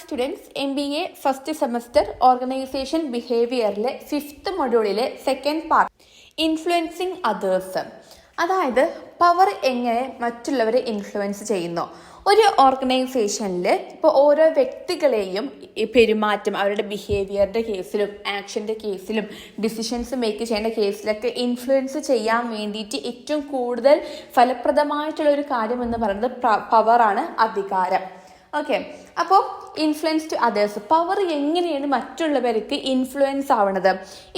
Students MBA first semester organisation ബിഹേവിയറിലെ 5th മൊഡ്യൂളിലെ second part influencing others. അതായത് power എങ്ങനെ മറ്റുള്ളവരെ ഇൻഫ്ലുവൻസ് ചെയ്യുന്നു. ഒരു ഓർഗനൈസേഷനിൽ ഇപ്പോൾ ഓരോ വ്യക്തികളെയും പെരുമാറ്റം, അവരുടെ ബിഹേവിയറിൻ്റെ കേസിലും ആക്ഷൻ്റെ കേസിലും ഡിസിഷൻസ് മേക്ക് ചെയ്യേണ്ട കേസിലൊക്കെ ഇൻഫ്ലുവൻസ് ചെയ്യാൻ വേണ്ടിയിട്ട് ഏറ്റവും കൂടുതൽ ഫലപ്രദമായിട്ടുള്ളൊരു കാര്യം എന്ന് പറയുന്നത് പവറാണ്, അധികാരം. ഓക്കെ, അപ്പോൾ ഇൻഫ്ലുവൻസ് ടു അതേഴ്സ്, പവർ എങ്ങനെയാണ് മറ്റുള്ളവർക്ക് ഇൻഫ്ലുവൻസ് ആവണത്.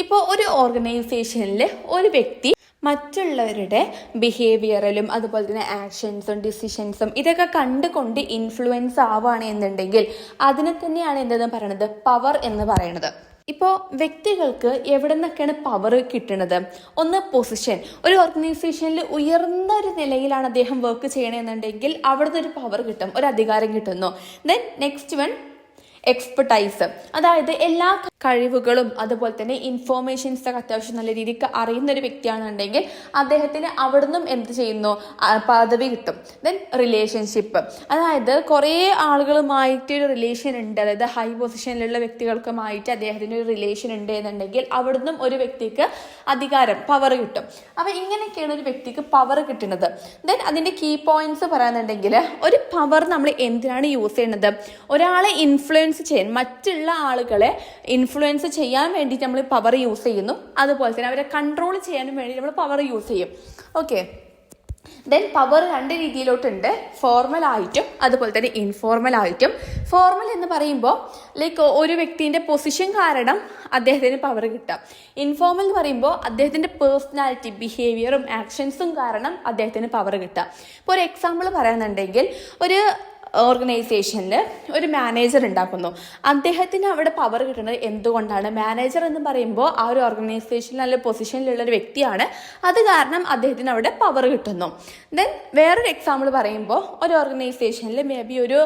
ഇപ്പോൾ ഒരു ഓർഗനൈസേഷനിൽ ഒരു വ്യക്തി മറ്റുള്ളവരുടെ ബിഹേവിയറിലും അതുപോലെ തന്നെ ആക്ഷൻസും ഡിസിഷൻസും ഇതൊക്കെ കണ്ടുകൊണ്ട് ഇൻഫ്ലുവൻസ് ആവുകയാണ് എന്നുണ്ടെങ്കിൽ അതിനെ തന്നെയാണ് എന്തെന്ന് പറയുന്നത്, പവർ എന്ന് പറയുന്നത്. ഇപ്പോൾ വ്യക്തികൾക്ക് എവിടെ നിന്നൊക്കെയാണ് പവർ കിട്ടുന്നത്? ഒന്ന് പൊസിഷൻ. ഒരു ഓർഗനൈസേഷനിൽ ഉയർന്ന ഒരു നിലയിലാണ് അദ്ദേഹം വർക്ക് ചെയ്യണമെന്നുണ്ടെങ്കിൽ അവിടുന്ന് ഒരു പവർ കിട്ടും, ഒരു അധികാരം കിട്ടുന്നു. ദെൻ നെക്സ്റ്റ് വൺ എക്സ്പെർട്ടൈസ്, അതായത് എല്ലാ കഴിവുകളും അതുപോലെ തന്നെ ഇൻഫോർമേഷൻസ് ഒക്കെ അത്യാവശ്യം നല്ല രീതിക്ക് അറിയുന്ന ഒരു വ്യക്തിയാണെന്നുണ്ടെങ്കിൽ അദ്ദേഹത്തിന് അവിടുന്നും എന്ത് ചെയ്യുന്നു, പദവി കിട്ടും. ദെൻ റിലേഷൻഷിപ്പ്, അതായത് കുറേ ആളുകളുമായിട്ട് ഒരു റിലേഷൻ ഉണ്ട്, അതായത് ഹൈ പൊസിഷനിലുള്ള വ്യക്തികൾക്കുമായിട്ട് അദ്ദേഹത്തിന് ഒരു റിലേഷൻ ഉണ്ട് എന്നുണ്ടെങ്കിൽ അവിടുന്നും ഒരു വ്യക്തിക്ക് അധികാരം, പവർ കിട്ടും. അപ്പോൾ ഇങ്ങനെയൊക്കെയാണ് ഒരു വ്യക്തിക്ക് പവർ കിട്ടുന്നത്. ദെൻ അതിൻ്റെ കീ പോയിന്റ്സ് പറയാന്നുണ്ടെങ്കിൽ ഒരു പവർ നമ്മൾ എന്തിനാണ് യൂസ് ചെയ്യുന്നത്? ഒരാളെ ഇൻഫ്ലുവൻസ് ചെയ്യാൻ, മറ്റുള്ള ആളുകളെ ഇൻഫ്ലുവൻസ് ചെയ്യാൻ വേണ്ടിയിട്ട് നമ്മൾ പവർ യൂസ് ചെയ്യുന്നു. അതുപോലെ തന്നെ അവരെ കൺട്രോൾ ചെയ്യാനും വേണ്ടി നമ്മൾ പവർ യൂസ് ചെയ്യും. ഓക്കെ, ദെൻ പവർ രണ്ട് രീതിയിലോട്ടുണ്ട്, ഫോർമൽ ആയിട്ടും അതുപോലെ തന്നെ ഇൻഫോർമൽ ആയിട്ടും. ഫോർമൽ എന്ന് പറയുമ്പോൾ ലൈക്ക് ഒരു വ്യക്തിൻ്റെ പൊസിഷൻ കാരണം അദ്ദേഹത്തിന് പവർ കിട്ടാം. ഇൻഫോർമൽ എന്ന് പറയുമ്പോൾ അദ്ദേഹത്തിൻ്റെ പേഴ്സണാലിറ്റി, ബിഹേവിയറും ആക്ഷൻസും കാരണം അദ്ദേഹത്തിന് പവർ കിട്ടാം. ഇപ്പോൾ ഒരു എക്സാമ്പിൾ പറയാന്നുണ്ടെങ്കിൽ, ഒരു ഓർഗനൈസേഷനിൽ ഒരു മാനേജർ ഉണ്ടാക്കുന്നു. അദ്ദേഹത്തിന് അവിടെ പവർ കിട്ടുന്നത് എന്തുകൊണ്ടാണ്? മാനേജർ എന്ന് പറയുമ്പോൾ ആ ഒരു ഓർഗനൈസേഷനിൽ നല്ല പൊസിഷനിലുള്ള ഒരു വ്യക്തിയാണ്, അത് കാരണം അദ്ദേഹത്തിന് അവിടെ പവർ കിട്ടുന്നു. ദെൻ വേറൊരു എക്സാമ്പിൾ പറയുമ്പോൾ ഒരു ഓർഗനൈസേഷനിൽ മേ ബി ഒരു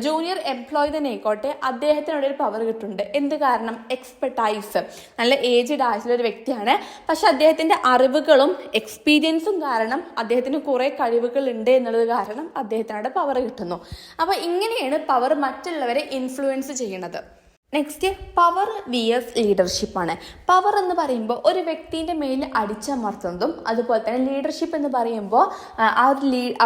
ജൂനിയർ എംപ്ലോയി തന്നെ ആയിക്കോട്ടെ, അദ്ദേഹത്തിന് അവിടെ ഒരു പവർ കിട്ടുന്നുണ്ട്. എന്ത് കാരണം? എക്സ്പെർട്ടൈസ്, നല്ല ഏജ്ഡ് ആയിട്ടുള്ള ഒരു വ്യക്തിയാണ്, പക്ഷെ അദ്ദേഹത്തിൻ്റെ അറിവുകളും എക്സ്പീരിയൻസും കാരണം അദ്ദേഹത്തിന് കുറേ കഴിവുകൾ ഉണ്ട് എന്നുള്ളത് കാരണം അദ്ദേഹത്തിന് അവിടെ പവർ കിട്ടുന്നു. അപ്പോൾ ഇങ്ങനെയാണ് പവർ മറ്റുള്ളവരെ ഇൻഫ്ലുവൻസ് ചെയ്യുന്നത്. നെക്സ്റ്റ് പവർ വിയസ് ലീഡർഷിപ്പാണ്. പവർ എന്ന് പറയുമ്പോൾ ഒരു വ്യക്തിൻ്റെ മേൽ അടിച്ചമർത്തുന്നതും അതുപോലെ തന്നെ ലീഡർഷിപ്പ് എന്ന് പറയുമ്പോൾ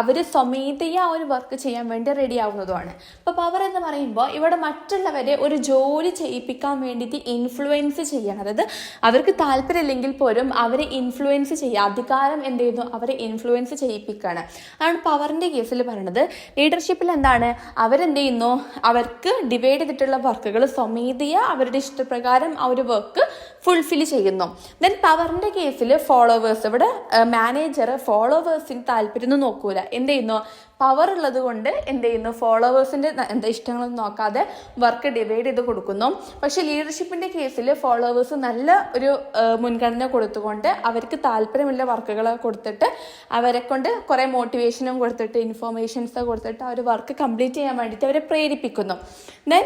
അവർ സ്വമേധയാ ഒരു വർക്ക് ചെയ്യാൻ വേണ്ടി റെഡി ആവുന്നതുമാണ്. ഇപ്പോൾ പവർ എന്ന് പറയുമ്പോൾ ഇവിടെ മറ്റുള്ളവരെ ഒരു ജോലി ചെയ്യിപ്പിക്കാൻ വേണ്ടിയിട്ട് ഇൻഫ്ലുവൻസ് ചെയ്യണം. അതായത് അവർക്ക് താല്പര്യമില്ലെങ്കിൽ പോലും അവരെ ഇൻഫ്ലുവൻസ് ചെയ്യുക, അധികാരം എന്ത് ചെയ്യുന്നു, അവരെ ഇൻഫ്ലുവൻസ് ചെയ്യിപ്പിക്കുകയാണ്. അതാണ് പവറിൻ്റെ കേസിൽ പറയുന്നത്. ലീഡർഷിപ്പിൽ എന്താണ്, അവരെന്ത് ചെയ്യുന്നു, അവർക്ക് ഡിവൈഡ് ചെയ്തിട്ടുള്ള വർക്കുകൾ സ്വമേധയ അവരുടെ ഇഷ്ടപ്രകാരം ആ ഒരു വർക്ക് ഫുൾഫിൽ ചെയ്യുന്നു. ദെൻ പവറിൻ്റെ കേസിൽ ഫോളോവേഴ്സ്, ഇവിടെ മാനേജർ ഫോളോവേഴ്സിന് താല്പര്യം നോക്കൂല, എന്ത് ചെയ്യുന്നു, പവർ ഉള്ളത് കൊണ്ട് എന്ത് ചെയ്യുന്നു, ഫോളോവേഴ്സിൻ്റെ ഇഷ്ടങ്ങളൊന്നും നോക്കാതെ വർക്ക് ഡിവൈഡ് ചെയ്ത് കൊടുക്കുന്നു. പക്ഷേ ലീഡർഷിപ്പിൻ്റെ കേസിൽ ഫോളോവേഴ്സ് നല്ല ഒരു മുൻഗണന കൊടുത്തുകൊണ്ട് അവർക്ക് താല്പര്യമുള്ള വർക്കുകൾ കൊടുത്തിട്ട് അവരെ കൊണ്ട് കുറേ മോട്ടിവേഷനും കൊടുത്തിട്ട് ഇൻഫോർമേഷൻസ് കൊടുത്തിട്ട് ആ ഒരു വർക്ക് കംപ്ലീറ്റ് ചെയ്യാൻ വേണ്ടിയിട്ട് അവരെ പ്രേരിപ്പിക്കുന്നു. ദെൻ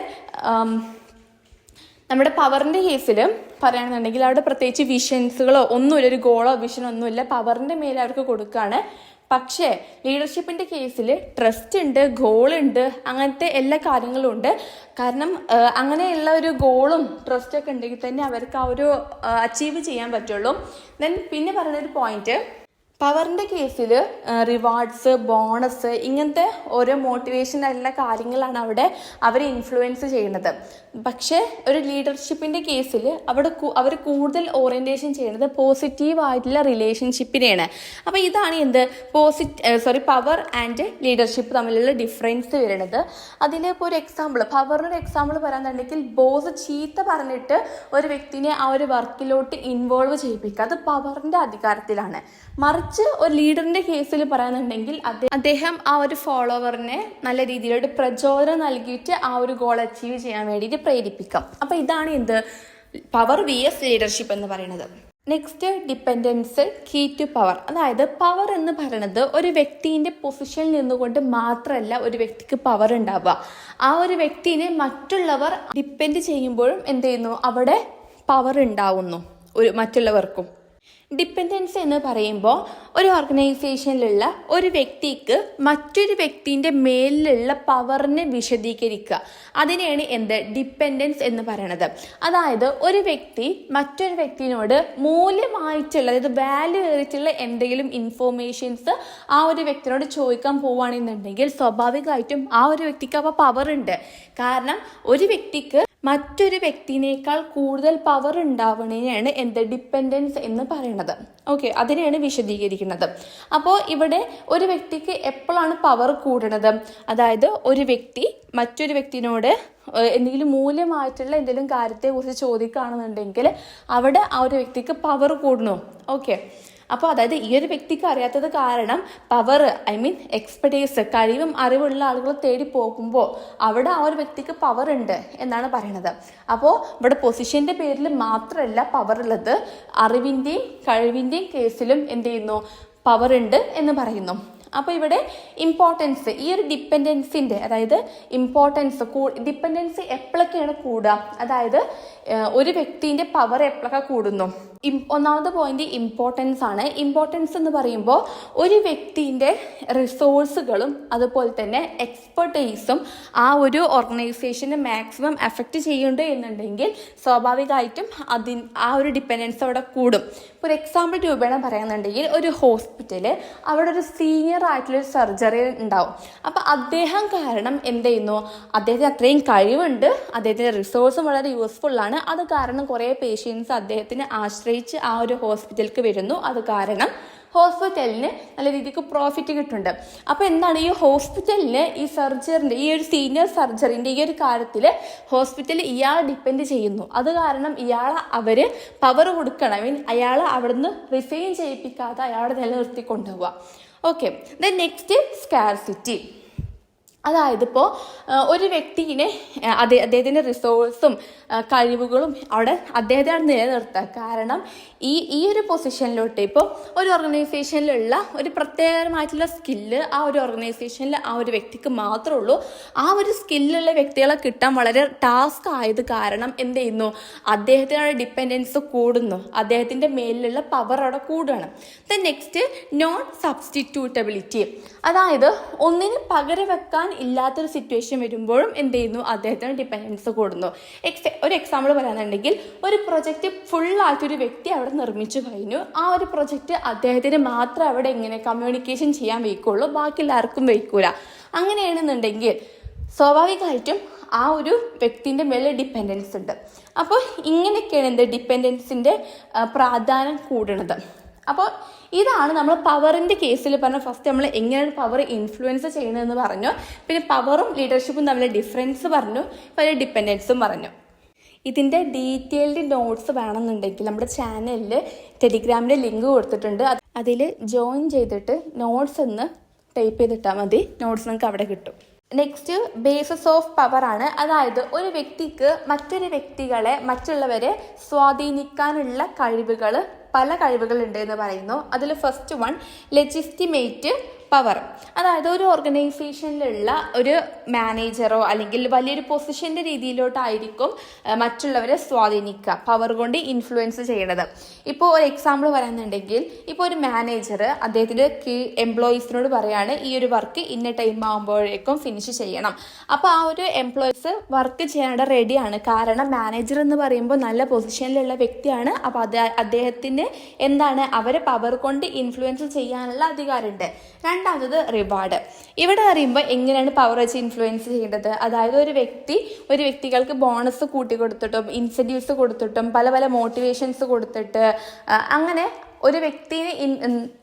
നമ്മുടെ പവറിൻ്റെ കേസിൽ പറയുകയാണെന്നുണ്ടെങ്കിൽ അവിടെ പ്രത്യേകിച്ച് വിഷൻസുകളോ ഒന്നുമില്ല, ഒരു ഗോളോ വിഷനോ ഒന്നുമില്ല, പവറിൻ്റെ മേലെ അവർക്ക് കൊടുക്കുകയാണ്. പക്ഷേ ലീഡർഷിപ്പിൻ്റെ കേസിൽ ട്രസ്റ്റ് ഉണ്ട്, ഗോളുണ്ട്, അങ്ങനത്തെ എല്ലാ കാര്യങ്ങളും ഉണ്ട്. കാരണം അങ്ങനെയുള്ള ഒരു ഗോളും ട്രസ്റ്റൊക്കെ ഉണ്ടെങ്കിൽ തന്നെ അവർക്ക് ആ ഒരു അച്ചീവ് ചെയ്യാൻ പറ്റുള്ളൂ. ദെൻ പിന്നെ പറയുന്നൊരു പോയിന്റ്, പവറിൻ്റെ കേസിൽ റിവാർഡ്സ്, ബോണസ്, ഇങ്ങനത്തെ ഓരോ മോട്ടിവേഷനുള്ള കാര്യങ്ങളാണ് അവിടെ അവരെ ഇൻഫ്ലുവൻസ് ചെയ്യുന്നത്. പക്ഷേ ഒരു ലീഡർഷിപ്പിൻ്റെ കേസിൽ അവർ കൂടുതൽ ഓറിയൻറ്റേഷൻ ചെയ്യുന്നത് പോസിറ്റീവായിട്ടുള്ള റിലേഷൻഷിപ്പിനെയാണ്. അപ്പോൾ ഇതാണ് എന്ത് പവർ ആൻഡ് ലീഡർഷിപ്പ് തമ്മിലുള്ള ഡിഫറൻസ് വരുന്നത്. അതിലിപ്പോൾ ഒരു എക്സാമ്പിൾ, പവറിനൊരു എക്സാമ്പിൾ പറയാന്നുണ്ടെങ്കിൽ, ബോസ് ചീത്ത പറഞ്ഞിട്ട് ഒരു വ്യക്തിനെ ആ ഒരു വർക്കിലോട്ട് ഇൻവോൾവ് ചെയ്യിപ്പിക്കുക, അത് പവറിൻ്റെ അധികാരത്തിലാണ്. മറിച്ച് ഒരു ലീഡറിൻ്റെ കേസിൽ പറയാന്നുണ്ടെങ്കിൽ അദ്ദേഹം ആ ഒരു ഫോളോവറിനെ നല്ല രീതിയിലൊരു പ്രചോദനം നൽകിയിട്ട് ആ ഒരു ഗോൾ അച്ചീവ് ചെയ്യാൻ വേണ്ടിയിട്ട് പ്രേരിപ്പിക്കാം. അപ്പോൾ ഇതാണ് എന്ത്, പവർ വിയസ് ലീഡർഷിപ്പ് എന്ന് പറയുന്നത്. Next dependence key to power, അതായത് പവർ എന്ന് പറയുന്നത് ഒരു വ്യക്തിൻ്റെ പൊസിഷനിൽ നിന്നുകൊണ്ട് മാത്രമല്ല ഒരു വ്യക്തിക്ക് പവർ ഉണ്ടാവുക. ആ ഒരു വ്യക്തിനെ മറ്റുള്ളവർ ഡിപ്പെൻഡ് ചെയ്യുമ്പോഴും എന്ത് ചെയ്യുന്നു, അവിടെ പവർ ഉണ്ടാവുന്നു മറ്റുള്ളവർക്കും. ഡിപ്പെൻഡൻസി എന്ന് പറയുമ്പോൾ ഒരു ഓർഗനൈസേഷനിലുള്ള ഒരു വ്യക്തിക്ക് മറ്റൊരു വ്യക്തിൻ്റെ മേലിലുള്ള പവറിനെ വിശദീകരിക്കുക, അതിനെയാണ് ഡിപ്പെൻഡൻസ് എന്ന് പറയുന്നത്. അതായത് ഒരു വ്യക്തി മറ്റൊരു വ്യക്തിനോട് മൂല്യമായിട്ടുള്ള, അതായത് വാല്യൂ ഏറിയിട്ടുള്ള എന്തെങ്കിലും ഇൻഫോർമേഷൻസ് ആ ഒരു വ്യക്തിനോട് ചോദിക്കാൻ പോവുകയാണെന്നുണ്ടെങ്കിൽ സ്വാഭാവികമായിട്ടും ആ ഒരു വ്യക്തിക്ക് അപ്പോൾ പവർ ഉണ്ട്. കാരണം ഒരു വ്യക്തിക്ക് മറ്റൊരു വ്യക്തിനേക്കാൾ കൂടുതൽ പവർ ഉണ്ടാവുന്നതിനാണ് ഡിപ്പെൻഡൻസ് എന്ന് പറയുന്നത്. ഓക്കെ, അതിനെയാണ് വിശദീകരിക്കുന്നത്. അപ്പോൾ ഇവിടെ ഒരു വ്യക്തിക്ക് എപ്പോഴാണ് പവർ കൂടണത്? അതായത് ഒരു വ്യക്തി മറ്റൊരു വ്യക്തിനോട് എന്തെങ്കിലും മൂല്യമായിട്ടുള്ള എന്തെങ്കിലും കാര്യത്തെക്കുറിച്ച് ചോദിക്കുകയാണെന്നുണ്ടെങ്കിൽ അവിടെ ആ ഒരു വ്യക്തിക്ക് പവർ കൂടുന്നു. ഓക്കെ, അപ്പോൾ അതായത് ഈ ഒരു വ്യക്തിക്ക് അറിയാത്തത് കാരണം പവർ, എക്സ്പെർട്ടീസ്, കഴിവും അറിവുള്ള ആളുകൾ തേടി പോകുമ്പോൾ അവിടെ ആ ഒരു വ്യക്തിക്ക് പവർ ഉണ്ട് എന്നാണ് പറയുന്നത്. അപ്പോൾ ഇവിടെ പൊസിഷൻ്റെ പേരിൽ മാത്രമല്ല പവർ ഉള്ളത്, അറിവിൻ്റെയും കഴിവിൻ്റെയും കേസിലും പവർ ഉണ്ട് എന്ന് പറയുന്നു. അപ്പോൾ ഇവിടെ ഇമ്പോർട്ടൻസ്, ഈ ഒരു ഡിപ്പെൻഡൻസിൻ്റെ, അതായത് ഡിപ്പെൻഡൻസി എപ്പോഴൊക്കെയാണ് കൂടുക, അതായത് ഒരു വ്യക്തിൻ്റെ പവർ എപ്പോഴൊക്കെ കൂടുന്നു. ഒന്നാമത്തെ പോയിന്റ് ഇമ്പോർട്ടൻസ് ആണ്. ഇമ്പോർട്ടൻസ് എന്ന് പറയുമ്പോൾ ഒരു വ്യക്തിൻ്റെ റിസോഴ്സുകളും അതുപോലെ തന്നെ എക്സ്പെർട്ടൈസും ആ ഒരു ഓർഗനൈസേഷനെ മാക്സിമം എഫക്റ്റ് ചെയ്യുന്നുണ്ട് എന്നുണ്ടെങ്കിൽ സ്വാഭാവികമായിട്ടും ആ ഒരു ഡിപ്പെൻഡൻസ് അവിടെ കൂടും. ഇപ്പോൾ ഒരു എക്സാമ്പിൾ രൂപേണ പറയുന്നുണ്ടെങ്കിൽ ഒരു ഹോസ്പിറ്റൽ, അവിടെ ഒരു സീനിയർ ആയിട്ടുള്ളൊരു സർജറി ഉണ്ടാവും. അപ്പോൾ അദ്ദേഹം കാരണം അദ്ദേഹത്തിന് അത്രയും കഴിവുണ്ട്, അദ്ദേഹത്തിൻ്റെ റിസോഴ്സും വളരെ യൂസ്ഫുള്ളാണ്. അത് കാരണം കുറേ പേഷ്യൻസ് അദ്ദേഹത്തിനെ ആശ്രയിച്ച് ആ ഒരു ഹോസ്പിറ്റലിലേക്ക് വരുന്നു. അത് കാരണം ഹോസ്പിറ്റലിന് നല്ല രീതിക്ക് പ്രോഫിറ്റ് കിട്ടുന്നുണ്ട്. അപ്പോൾ എന്താണ്, ഈ ഹോസ്പിറ്റലിന് ഈ ഒരു സീനിയർ സർജറിൻ്റെ ഈ ഒരു കാര്യത്തിൽ ഹോസ്പിറ്റൽ ഇയാളെ ഡിപ്പെൻഡ് ചെയ്യുന്നു. അത് കാരണം അവർ പവർ കൊടുക്കണം, അയാളെ അവിടുന്ന് റിസൈൻ ചെയ്യിപ്പിക്കാതെ അയാളെ നിലനിർത്തി കൊണ്ടുപോവുക. Okay, then next scarcity. അതായത് ഇപ്പോൾ ഒരു വ്യക്തിനെ അദ്ദേഹത്തിൻ്റെ റിസോഴ്സും കഴിവുകളും അവിടെ അദ്ദേഹത്തെ നിലനിർത്തുക. കാരണം ഈ ഒരു പൊസിഷനിലോട്ട് ഇപ്പോൾ ഒരു ഓർഗനൈസേഷനിലുള്ള ഒരു പ്രത്യേകമായിട്ടുള്ള സ്കില്ല് ആ ഒരു ഓർഗനൈസേഷനിൽ ആ ഒരു വ്യക്തിക്ക് മാത്രമേ ഉള്ളൂ. ആ ഒരു സ്കില്ലുള്ള വ്യക്തികളെ കിട്ടാൻ വളരെ ടാസ്ക് ആയത് കാരണം അദ്ദേഹത്തിനുള്ള ഡിപ്പെൻഡൻസ് കൂടുന്നു, അദ്ദേഹത്തിൻ്റെ മേലിലുള്ള പവർ അവിടെ കൂടുകയാണ്. Then next non substitutability. അതായത് ഒന്നിന് പകരം വെക്കാൻ ഇല്ലാത്തൊരു സിറ്റുവേഷൻ വരുമ്പോഴും അദ്ദേഹത്തിന് ഡിപ്പെൻഡൻസ് കൂടുന്നു. ഒരു എക്സാമ്പിൾ പറയാനുണ്ടെങ്കിൽ ഒരു പ്രൊജക്റ്റ് ഫുള്ളായിട്ടൊരു വ്യക്തി അവിടെ നിർമ്മിച്ചു കഴിഞ്ഞു. ആ ഒരു പ്രൊജക്റ്റ് അദ്ദേഹത്തിന് മാത്രം അവിടെ കമ്മ്യൂണിക്കേഷൻ ചെയ്യാൻ വയ്ക്കുള്ളൂ, ബാക്കി എല്ലാവർക്കും വയ്ക്കൂല. അങ്ങനെയാണെന്നുണ്ടെങ്കിൽ സ്വാഭാവികമായിട്ടും ആ ഒരു വ്യക്തിൻ്റെ മേലെ ഡിപ്പെൻഡൻസ് ഉണ്ട്. അപ്പോൾ ഇങ്ങനെയൊക്കെയാണ് ഡിപ്പെൻഡൻസിൻ്റെ പ്രാധാന്യം കൂടുന്നത്. അപ്പോൾ ഇതാണ് നമ്മൾ പവറിൻ്റെ കേസിൽ പറഞ്ഞ ഫസ്റ്റ് നമ്മൾ എങ്ങനെയാണ് പവർ ഇൻഫ്ലുവൻസ് ചെയ്യുന്നതെന്ന് പറഞ്ഞു, പിന്നെ പവറും ലീഡർഷിപ്പും തമ്മിൽ ഡിഫറൻസ് പറഞ്ഞു, പിന്നെ ഡിപ്പെൻഡൻസും പറഞ്ഞു. ഇതിൻ്റെ ഡീറ്റെയിൽഡ് നോട്ട്സ് വേണമെന്നുണ്ടെങ്കിൽ നമ്മുടെ ചാനലിൽ ടെലിഗ്രാമിൻ്റെ ലിങ്ക് കൊടുത്തിട്ടുണ്ട്. അതിൽ ജോയിൻ ചെയ്തിട്ട് നോട്ട്സ് എന്ന് ടൈപ്പ് ചെയ്തിട്ടാൽ മതി, നോട്ട്സ് നിങ്ങൾക്ക് അവിടെ കിട്ടും. നെക്സ്റ്റ് ബേസിസ് ഓഫ് പവർ ആണ്. അതായത് ഒരു വ്യക്തിക്ക് മറ്റുള്ളവരെ സ്വാധീനിക്കാനുള്ള പല കഴിവുകളുണ്ട് എന്ന് പറയുന്നു. അതിൽ ഫസ്റ്റ് വൺ ലെജിസ്റ്റിമേറ്റ് പവർ. അതായത് ഒരു ഓർഗനൈസേഷനിലുള്ള ഒരു മാനേജറോ അല്ലെങ്കിൽ വലിയൊരു പൊസിഷൻ്റെ രീതിയിലോട്ടായിരിക്കും മറ്റുള്ളവരെ സ്വാധീനിക്കുക, പവർ കൊണ്ട് ഇൻഫ്ലുവൻസ് ചെയ്യണത്. ഇപ്പോൾ ഒരു എക്സാമ്പിൾ പറയുന്നുണ്ടെങ്കിൽ, ഇപ്പോൾ ഒരു മാനേജർ അദ്ദേഹത്തിൻ്റെ എംപ്ലോയീസിനോട് പറയാണ് ഈ ഒരു വർക്ക് ഇന്ന ടൈം ആകുമ്പോഴേക്കും ഫിനിഷ് ചെയ്യണം. അപ്പോൾ ആ ഒരു എംപ്ലോയീസ് വർക്ക് ചെയ്യാനായിട്ട് റെഡിയാണ്. കാരണം മാനേജർ എന്ന് പറയുമ്പോൾ നല്ല പൊസിഷനിലുള്ള വ്യക്തിയാണ്. അപ്പോൾ അദ്ദേഹത്തിന് അവരെ പവർ കൊണ്ട് ഇൻഫ്ലുവൻസ് ചെയ്യാനുള്ള അധികാരമുണ്ട്. രണ്ടാമത് റിവാർഡ്. ഇവിടെ അറിയുമ്പോൾ എങ്ങനെയാണ് പവർ വെച്ച് ഇൻഫ്ലുവൻസ് ചെയ്യേണ്ടത്? അതായത് ഒരു വ്യക്തികൾക്ക് ബോണസ് കൂട്ടി കൊടുത്തിട്ടും ഇൻസെൻറ്റീവ്സ് കൊടുത്തിട്ടും പല മോട്ടിവേഷൻസ് കൊടുത്തിട്ട് അങ്ങനെ ഒരു വ്യക്തിനെ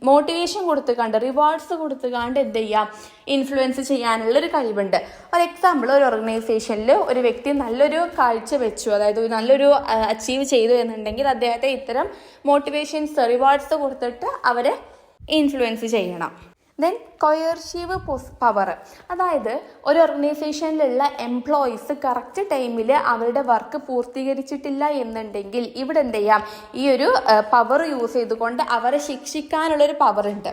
മോട്ടിവേഷൻ കൊടുത്തുകൊണ്ട് റിവാർഡ്സ് കൊടുത്തുകൊണ്ട് ഇൻഫ്ലുവൻസ് ചെയ്യാനുള്ളൊരു കഴിവുണ്ട്. ഒരു എക്സാമ്പിൾ, ഒരു ഓർഗനൈസേഷനിൽ ഒരു വ്യക്തി നല്ലൊരു കാഴ്ച വെച്ചു, അതായത് നല്ലൊരു അച്ചീവ് ചെയ്തു എന്നുണ്ടെങ്കിൽ അദ്ദേഹത്തെ ഇത്തരം മോട്ടിവേഷൻസ് റിവാർഡ്സ് കൊടുത്തിട്ട് അവരെ ഇൻഫ്ലുവൻസ് ചെയ്യണം. Then coercive power. അതായത് ഒരു ഓർഗനൈസേഷനിലുള്ള എംപ്ലോയീസ് കറക്റ്റ് ടൈമിൽ അവരുടെ വർക്ക് പൂർത്തീകരിച്ചിട്ടില്ല എന്നുണ്ടെങ്കിൽ ഇവിടെ ഈ ഒരു പവർ യൂസ് ചെയ്തുകൊണ്ട് അവരെ ശിക്ഷിക്കാനുള്ളൊരു പവർ ഉണ്ട്.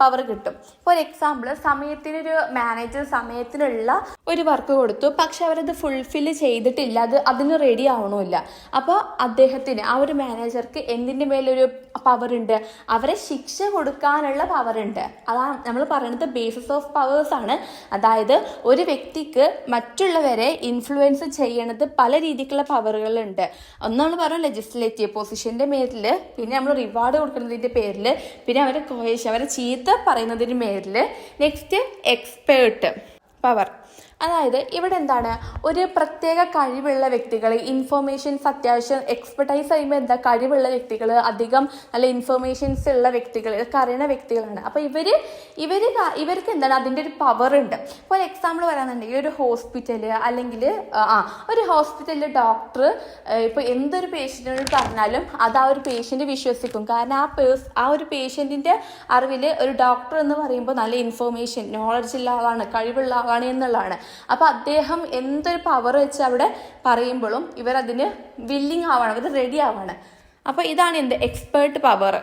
പവർ കിട്ടും. ഫോർ എക്സാമ്പിൾ, സമയത്തിനൊരു മാനേജർ സമയത്തിനുള്ള ഒരു വർക്ക് കൊടുത്തു, പക്ഷെ അവരത് ഫുൾഫില്ല് ചെയ്തിട്ടില്ല, അതിന് റെഡി ആവണമില്ല. അപ്പോൾ അദ്ദേഹത്തിന്, ആ ഒരു മാനേജർക്ക് എന്തിൻ്റെ മേലൊരു പവർ ഉണ്ട്? അവരെ ശിക്ഷ കൊടുക്കാനുള്ള പവർ ഉണ്ട്. അതാണ് നമ്മൾ പറയുന്നത് ബേസിസ് ഓഫ് പവേഴ്സ് ആണ്. അതായത് ഒരു വ്യക്തിക്ക് മറ്റുള്ളവരെ ഇൻഫ്ലുവൻസ് ചെയ്യണത് പല രീതിക്കുള്ള പവറുകളുണ്ട്. ഒന്ന് നമ്മൾ പറഞ്ഞു ലെജിസ്ലേറ്റീവ് പൊസിഷൻ്റെ പേരിൽ, പിന്നെ നമ്മൾ റിവാർഡ് കൊടുക്കുന്നതിൻ്റെ പേരിൽ, പിന്നെ അവരെ ചീത്ത പറയുന്നതിന് പേരിൽ. Next expert power. അതായത് ഇവിടെ എന്താണ്, ഒരു പ്രത്യേക കഴിവുള്ള വ്യക്തികൾ, ഇൻഫോർമേഷൻസ് അത്യാവശ്യം എക്സ്പെർട്ടൈസ് ചെയ്യുമ്പോൾ എന്താ, കഴിവുള്ള വ്യക്തികൾ, അധികം നല്ല ഇൻഫോർമേഷൻസ് ഉള്ള വ്യക്തികൾ, ഇതൊക്കെ അറിയുന്ന വ്യക്തികളാണ്. അപ്പോൾ ഇവർക്ക് എന്താണ്, അതിൻ്റെ ഒരു പവർ ഉണ്ട്. ഫോർ എക്സാമ്പിൾ പറയാന്നുണ്ടെങ്കിൽ ഒരു ഹോസ്പിറ്റൽ, അല്ലെങ്കിൽ ഒരു ഹോസ്പിറ്റലിൽ ഡോക്ടർ ഇപ്പോൾ എന്തൊരു പേഷ്യൻറ്റിനോട് പറഞ്ഞാലും അത് ആ ഒരു പേഷ്യൻ്റ് വിശ്വസിക്കും. കാരണം ആ ഒരു പേഷ്യൻറ്റിൻ്റെ അറിവിൽ ഒരു ഡോക്ടർ എന്ന് പറയുമ്പോൾ നല്ല ഇൻഫോർമേഷൻ, നോളജ് ഉള്ള ആളാണ്, കഴിവുള്ള ആളാണ് എന്നുള്ളതാണ്. അപ്പോൾ അദ്ദേഹം എന്തൊരു പവർ വെച്ച് അവിടെ പറയുമ്പോഴും ഇവരതിന് വില്ലിങ് ആവാണ്, അവർ റെഡി ആവാണ്. അപ്പോൾ ഇതാണ് എന്ത്, expert power.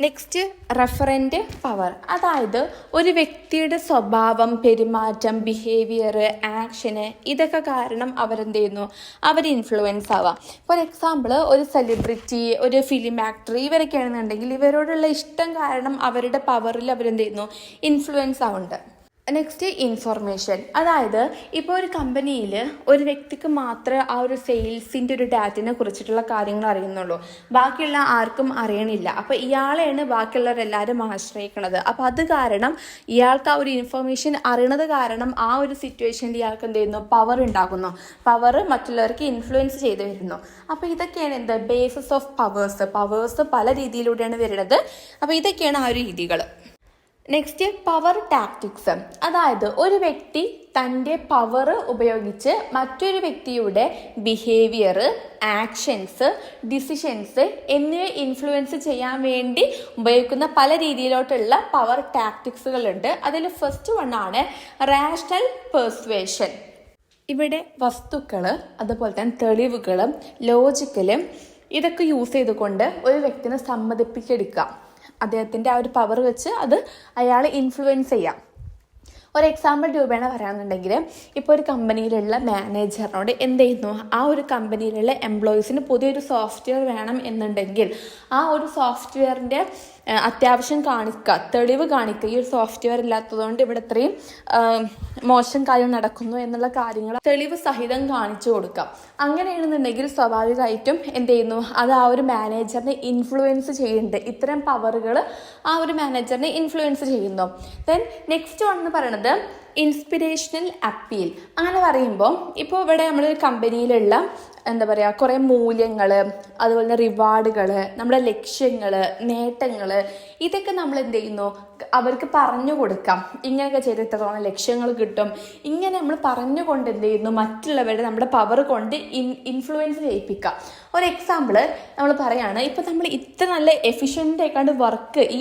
Next referent power. അതായത് ഒരു വ്യക്തിയുടെ സ്വഭാവം, പെരുമാറ്റം, ബിഹേവിയർ, ആക്ഷന്, ഇതൊക്കെ കാരണം അവരെന്ത് ചെയ്യുന്നു, അവർ ഇൻഫ്ലുവൻസ് ആവാം. ഫോർ എക്സാമ്പിൾ, ഒരു സെലിബ്രിറ്റി, ഒരു ഫിലിം ആക്ടർ, ഇവരൊക്കെ ആണെന്നുണ്ടെങ്കിൽ ഇവരോടുള്ള ഇഷ്ടം കാരണം അവരുടെ പവറിൽ അവരെന്ത് ചെയ്യുന്നു, ഇൻഫ്ലുവൻസ് ആവുന്നുണ്ട്. Next information. അതായത് ഇപ്പോൾ ഒരു കമ്പനിയിൽ ഒരു വ്യക്തിക്ക് മാത്രമേ ആ ഒരു സെയിൽസിൻ്റെ ഒരു ഡാറ്റിനെ കുറിച്ചിട്ടുള്ള കാര്യങ്ങൾ അറിയുന്നുള്ളൂ, ബാക്കിയുള്ള ആർക്കും അറിയണില്ല. അപ്പോൾ ഇയാളെയാണ് ബാക്കിയുള്ളവരെല്ലാവരും ആശ്രയിക്കുന്നത്. അപ്പോൾ അത് കാരണം ഇയാൾക്ക് ആ ഒരു ഇൻഫോർമേഷൻ അറിയണത് കാരണം ആ ഒരു സിറ്റുവേഷനിൽ ഇയാൾക്ക് എന്ത് ചെയ്യുന്നു, പവർ ഉണ്ടാകുന്നു, പവർ മറ്റുള്ളവർക്ക് ഇൻഫ്ലുവൻസ് ചെയ്ത് വരുന്നു. അപ്പോൾ ഇതൊക്കെയാണ് എന്ത്, ബേസിസ് ഓഫ് പവേഴ്സ് പല രീതിയിലൂടെയാണ് വരുന്നത്. അപ്പോൾ ഇതൊക്കെയാണ് ആ ഒരു രീതികൾ. Next power tactics. അതായത് ഒരു വ്യക്തി തൻ്റെ പവർ ഉപയോഗിച്ച് മറ്റൊരു വ്യക്തിയുടെ ബിഹേവിയർ, ആക്ഷൻസ്, ഡിസിഷൻസ് എന്നിവ ഇൻഫ്ലുവൻസ് ചെയ്യാൻ വേണ്ടി ഉപയോഗിക്കുന്ന പല രീതിയിലോട്ടുള്ള പവർ ടാക്ടിക്സുകളുണ്ട്. അതിൽ ഫസ്റ്റ് വണ്ണാണ് റാഷണൽ പെർസ്വേഷൻ. ഇവിടെ വസ്തുക്കൾ, അതുപോലെ തന്നെ തെളിവുകളും ലോജിക്കലും ഇതൊക്കെ യൂസ് ചെയ്തുകൊണ്ട് ഒരു വ്യക്തിനെ സമ്മതിപ്പിച്ചെടുക്കാം. അദ്ദേഹത്തിൻ്റെ ആ ഒരു പവർ വെച്ച് അത് അയാൾ ഇൻഫ്ലുവൻസ് ചെയ്യാം. ഒരു എക്സാമ്പിൾ രൂപേണ പറയുകയാണെന്നുണ്ടെങ്കിൽ, ഇപ്പോൾ ഒരു കമ്പനിയിലുള്ള മാനേജറിനോട് എന്ത് ചെയ്യുന്നു, ആ ഒരു കമ്പനിയിലുള്ള എംപ്ലോയീസിന് പുതിയൊരു സോഫ്റ്റ്വെയർ വേണം എന്നുണ്ടെങ്കിൽ ആ ഒരു സോഫ്റ്റ്വെയറിൻ്റെ അത്യാവശ്യം തെളിവ് കാണിക്കുക. ഈ ഒരു സോഫ്റ്റ്വെയർ ഇല്ലാത്തതുകൊണ്ട് ഇവിടെ ഇത്രയും മോശം കാര്യം നടക്കുന്നു എന്നുള്ള കാര്യങ്ങൾ തെളിവ് സഹിതം കാണിച്ചു കൊടുക്കാം. അങ്ങനെയാണെന്നുണ്ടെങ്കിൽ സ്വാഭാവികമായിട്ടും എന്ത് ചെയ്യുന്നു, അത് ആ ഒരു മാനേജറിനെ ഇൻഫ്ലുവൻസ് ചെയ്യുന്നുണ്ട്. ഇത്തരം പവറുകൾ ആ ഒരു മാനേജറിനെ ഇൻഫ്ലുവൻസ് ചെയ്യുന്നു. ദെൻ നെക്സ്റ്റ് വൺ എന്ന് പറയുന്നത് ഇൻസ്പിരേഷണൽ അപ്പീൽ. അങ്ങനെ പറയുമ്പോൾ ഇപ്പോൾ ഇവിടെ നമ്മളൊരു കമ്പനിയിലുള്ള എന്താ പറയുക, കുറേ മൂല്യങ്ങൾ, അതുപോലെ തന്നെ റിവാർഡുകൾ, നമ്മുടെ ലക്ഷ്യങ്ങൾ, നേട്ടങ്ങൾ, ഇതൊക്കെ നമ്മൾ എന്ത് ചെയ്യുന്നു, അവർക്ക് പറഞ്ഞു കൊടുക്കാം. ഇങ്ങനെയൊക്കെ ചെയ്ത് ഇത്രത്തോളം ലക്ഷ്യങ്ങൾ കിട്ടും, ഇങ്ങനെ നമ്മൾ പറഞ്ഞുകൊണ്ട് എന്ത് ചെയ്യുന്നു, മറ്റുള്ളവരുടെ നമ്മുടെ പവർ കൊണ്ട് ഇൻഫ്ലുവൻസ് ചെയ്യിപ്പിക്കാം. ഒരു എക്സാമ്പിൾ നമ്മൾ പറയുകയാണ്, ഇപ്പോൾ നമ്മൾ ഇത്ര നല്ല എഫിഷ്യൻ്റ് ആയിക്കാണ്ട് വർക്ക് ഈ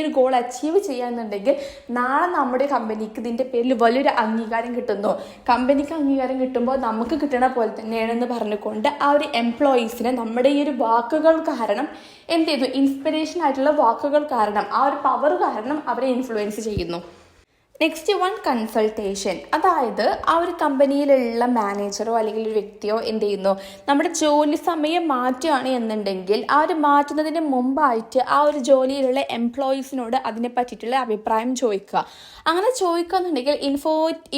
ഒരു ഗോൾ അച്ചീവ് ചെയ്യാന്നുണ്ടെങ്കിൽ നാളെ നമ്മുടെ കമ്പനിക്ക് ഇതിൻ്റെ പേരിൽ വലിയൊരു അംഗീകാരം കിട്ടുന്നു. കമ്പനിക്ക് അംഗീകാരം കിട്ടുമ്പോൾ നമുക്ക് കിട്ടണ പോലെ തന്നെയാണെന്ന് പറഞ്ഞുകൊണ്ട് ആ ഒരു എംപ്ലോയീസിനെ നമ്മുടെ ഈ ഒരു വാക്കുകൾ കാരണം എന്ത് ചെയ്തു, ഇൻസ്പിറേഷൻ ആയിട്ടുള്ള വാക്കുകൾ കാരണം, ആ ഒരു പവർ കാരണം അവരെ ഇൻഫ്ലുവൻസ് ചെയ്യുന്നു. Next one consultation. അതായത് ആ ഒരു കമ്പനിയിലുള്ള മാനേജറോ അല്ലെങ്കിൽ ഒരു വ്യക്തിയോ എന്ത് ചെയ്യുന്നു, നമ്മുടെ ജോലി സമയം മാറ്റുകയാണ് എന്നുണ്ടെങ്കിൽ ആ ഒരു മാറ്റുന്നതിന് മുമ്പായിട്ട് ആ ഒരു ജോലിയിലുള്ള എംപ്ലോയീസിനോട് അതിനെ പറ്റിയിട്ടുള്ള അഭിപ്രായം ചോദിക്കുക. അങ്ങനെ ചോദിക്കുക എന്നുണ്ടെങ്കിൽ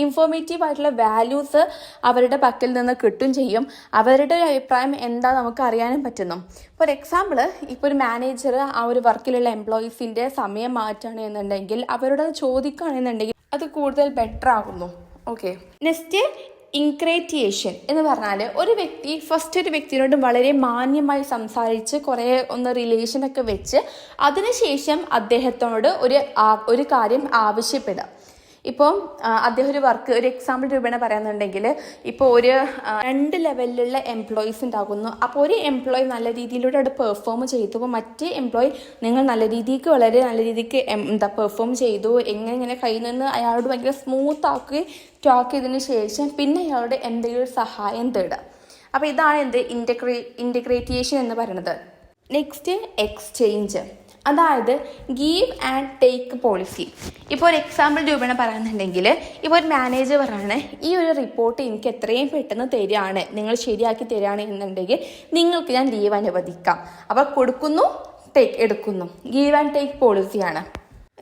ഇൻഫോർമേറ്റീവ് ആയിട്ടുള്ള വാല്യൂസ് അവരുടെ പക്കൽ നിന്ന് കിട്ടും ചെയ്യും. അവരുടെ ഒരു അഭിപ്രായം എന്താ നമുക്ക് അറിയാനും പറ്റുന്നു. ഫോർ എക്സാമ്പിൾ, ഇപ്പോൾ ഒരു മാനേജർ ആ ഒരു വർക്കിലുള്ള എംപ്ലോയീസിൻ്റെ സമയം മാറ്റുകയാണ് എന്നുണ്ടെങ്കിൽ അവരോട് ചോദിക്കുകയാണെന്നുണ്ടെങ്കിൽ അത് കൂടുതൽ ബെറ്റർ ആകുന്നു. ഓക്കെ, നെക്സ്റ്റ് ഇൻക്രേറ്റിയേഷൻ എന്ന് പറഞ്ഞാൽ ഒരു വ്യക്തിയോട് വളരെ മാന്യമായി സംസാരിച്ച് കുറേ റിലേഷനൊക്കെ വെച്ച് അതിനുശേഷം അദ്ദേഹത്തോട് ഒരു കാര്യം ആവശ്യപ്പെടുക. ഇപ്പോൾ അദ്ദേഹം ഒരു എക്സാമ്പിൾ രൂപേണ പറയുന്നുണ്ടെങ്കിൽ, ഇപ്പോൾ 2 ലെവലിലുള്ള എംപ്ലോയീസ് ഉണ്ടാകുന്നു. അപ്പോൾ ഒരു എംപ്ലോയി നല്ല രീതിയിലൂടെ അവിടെ പെർഫോം ചെയ്തു, അപ്പോൾ മറ്റേ എംപ്ലോയി നിങ്ങൾ വളരെ നല്ല രീതിക്ക് പെർഫോം ചെയ്തു, എങ്ങനെ കയ്യിൽ നിന്ന് അയാളോട് ഭയങ്കര സ്മൂത്ത് ആക്കി ടോക്ക് ചെയ്തതിന് ശേഷം പിന്നെ അയാളുടെ എന്തെങ്കിലും ഒരു സഹായം തേടുക. അപ്പോൾ ഇതാണ് ഇൻറ്റഗ്രേറ്റിയേഷൻ എന്ന് പറയുന്നത്. Next exchange. അതായത് ഗീവ് ആൻഡ് ടേക്ക് പോളിസി. ഇപ്പോൾ ഒരു എക്സാമ്പിൾ രൂപേണ പറയുന്നുണ്ടെങ്കിൽ, ഇപ്പോൾ ഒരു മാനേജർ പറയാണ്, ഈ ഒരു റിപ്പോർട്ട് എനിക്ക് എത്രയും പെട്ടെന്ന് തരികയാണ്, നിങ്ങൾ ശരിയാക്കി തരികയാണ് എന്നുണ്ടെങ്കിൽ നിങ്ങൾക്ക് ഞാൻ ലീവ് അനുവദിക്കാം. അപ്പോൾ കൊടുക്കുന്നു, എടുക്കുന്നു. ഗീവ് ആൻഡ് ടേക്ക് പോളിസിയാണ്.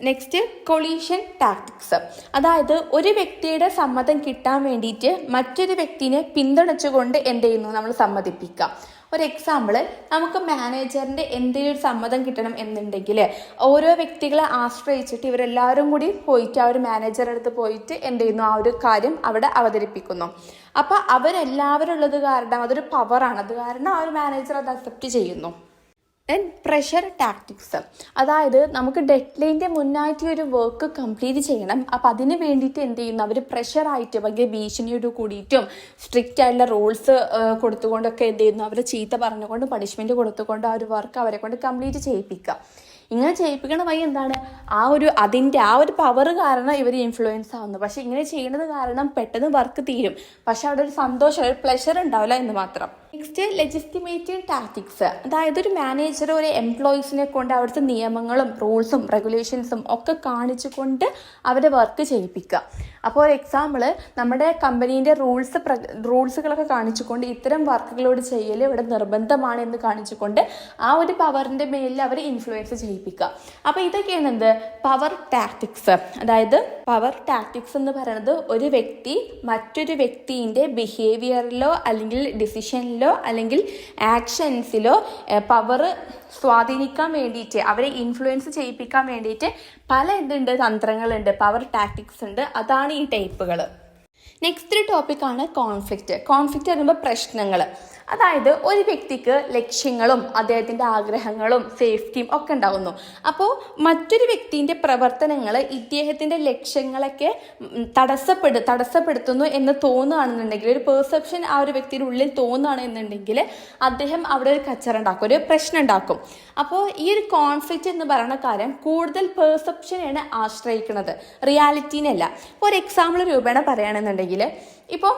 Next, coalition tactics. അതായത് ഒരു വ്യക്തിയുടെ സമ്മതം കിട്ടാൻ വേണ്ടിയിട്ട് മറ്റൊരു വ്യക്തിനെ പിന്തുണച്ചുകൊണ്ട് എന്ത് ചെയ്യുന്നു, നമ്മൾ സമ്മതിപ്പിക്കാം. ഒരു എക്സാമ്പിൾ, നമുക്ക് മാനേജറിൻ്റെ എന്തെങ്കിലും ഒരു സമ്മതം കിട്ടണം എന്നുണ്ടെങ്കിൽ ഓരോ വ്യക്തികളെ ആശ്രയിച്ചിട്ട് ഇവരെല്ലാവരും കൂടി പോയിട്ട് ആ ഒരു മാനേജറുടെ അടുത്ത് പോയിട്ട് എന്ത് ചെയ്യുന്നു, ആ ഒരു കാര്യം അവിടെ അവതരിപ്പിക്കുന്നു. അപ്പോൾ അവരെല്ലാവരും ഉള്ളത് കാരണം അതൊരു പവറാണ്, അത് കാരണം ആ ഒരു മാനേജർ അത് അക്സെപ്റ്റ് ചെയ്യുന്നു. Then pressure tactics. അതായത് നമുക്ക് ഡെഡ് ലൈൻ്റെ മുന്നായിട്ട് ഒരു വർക്ക് കംപ്ലീറ്റ് ചെയ്യണം. അപ്പോൾ അതിന് വേണ്ടിയിട്ട് എന്ത് ചെയ്യുന്നു, അവർ പ്രഷറായിട്ട് ഭയങ്കര ഭീഷണിയോട് കൂടിയിട്ടും സ്ട്രിക്റ്റ് ആയിട്ടുള്ള റൂൾസ് കൊടുത്തുകൊണ്ടൊക്കെ എന്ത് ചെയ്യുന്നു, അവരെ ചീത്ത പറഞ്ഞുകൊണ്ട് പണിഷ്മെൻറ്റ് കൊടുത്തുകൊണ്ട് ആ ഒരു വർക്ക് അവരെ കൊണ്ട് കംപ്ലീറ്റ് ചെയ്യിപ്പിക്കുക. ഇങ്ങനെ ചെയ്യിപ്പിക്കണ വഴി എന്താണ്, അതിൻ്റെ ആ ഒരു പവർ കാരണം ഇവർ ഇൻഫ്ലുവൻസ് ആവുന്നു. പക്ഷെ ഇങ്ങനെ ചെയ്യുന്നത് കാരണം പെട്ടെന്ന് വർക്ക് തീരും, പക്ഷെ അവിടെ ഒരു സന്തോഷം, ഒരു പ്ലഷർ ഉണ്ടാവില്ല എന്ന് മാത്രം. Next, legitimative tactics. അതായത് ഒരു മാനേജർ ഒരു എംപ്ലോയീസിനെ കൊണ്ട് അവിടുത്തെ നിയമങ്ങളും റൂൾസും റെഗുലേഷൻസും ഒക്കെ കാണിച്ചുകൊണ്ട് അവരെ വർക്ക് ചെയ്യിപ്പിക്കുക. അപ്പോൾ ഒരു എക്സാമ്പിൾ, നമ്മുടെ കമ്പനീൻ്റെ റൂൾസുകളൊക്കെ കാണിച്ചുകൊണ്ട് ഇത്തരം വർക്കുകളോട് ചെയ്യൽ ഇവിടെ നിർബന്ധമാണ് എന്ന് കാണിച്ചുകൊണ്ട് ആ ഒരു പവറിൻ്റെ മേലിൽ അവർ ഇൻഫ്ലുവൻസ് ചെയ്യിപ്പിക്കുക. അപ്പോൾ ഇതൊക്കെയാണ് എന്ത്, പവർ ടാക്ടിക്സ്. അതായത് പവർ ടാക്ടിക്സ് എന്ന് പറയുന്നത് ഒരു വ്യക്തി മറ്റൊരു വ്യക്തിൻ്റെ ബിഹേവിയറിലോ അല്ലെങ്കിൽ ഡിസിഷനിലോ അല്ലെങ്കിൽ ആക്ഷൻസിലോ പവർ സ്വാധീനിക്കാൻ വേണ്ടിയിട്ട്, അവരെ ഇൻഫ്ലുവൻസ് ചെയ്യിപ്പിക്കാൻ വേണ്ടിയിട്ട് പല തന്ത്രങ്ങളുണ്ട്, പവർ ടാക്ടിക്സ് ഉണ്ട്. അതാണ് ഈ ടൈപ്പുകൾ. നെക്സ്റ്റ് ടോപ്പിക്കാണ് കോൺഫ്ലിക്റ്റ്. കോൺഫ്ലിക്റ്റ് പറയുമ്പോൾ പ്രശ്നങ്ങൾ. അതായത് ഒരു വ്യക്തിക്ക് ലക്ഷ്യങ്ങളും അദ്ദേഹത്തിൻ്റെ ആഗ്രഹങ്ങളും സേഫ്റ്റിയും ഒക്കെ ഉണ്ടാകുന്നു. അപ്പോൾ മറ്റൊരു വ്യക്തിൻ്റെ പ്രവർത്തനങ്ങൾ ഇദ്ദേഹത്തിൻ്റെ ലക്ഷ്യങ്ങളൊക്കെ തടസ്സപ്പെടുത്തുന്നു എന്ന് തോന്നുകയാണെന്നുണ്ടെങ്കിൽ, ഒരു പെർസെപ്ഷൻ ആ ഒരു വ്യക്തിയുടെ ഉള്ളിൽ തോന്നുകയാണെന്നുണ്ടെങ്കിൽ അദ്ദേഹം അവിടെ ഒരു കച്ചറ ഉണ്ടാക്കും, ഒരു പ്രശ്നം ഉണ്ടാക്കും. അപ്പോൾ ഈ ഒരു കോൺഫ്ലിക്റ്റ് എന്ന് പറയുന്ന കാര്യം കൂടുതൽ പെർസെപ്ഷനെയാണ് ആശ്രയിക്കുന്നത്, റിയാലിറ്റീനല്ല. ഒരു എക്സാമ്പിൾ രൂപേണ പറയുകയാണെന്നുണ്ടെങ്കിൽ, ഇപ്പോൾ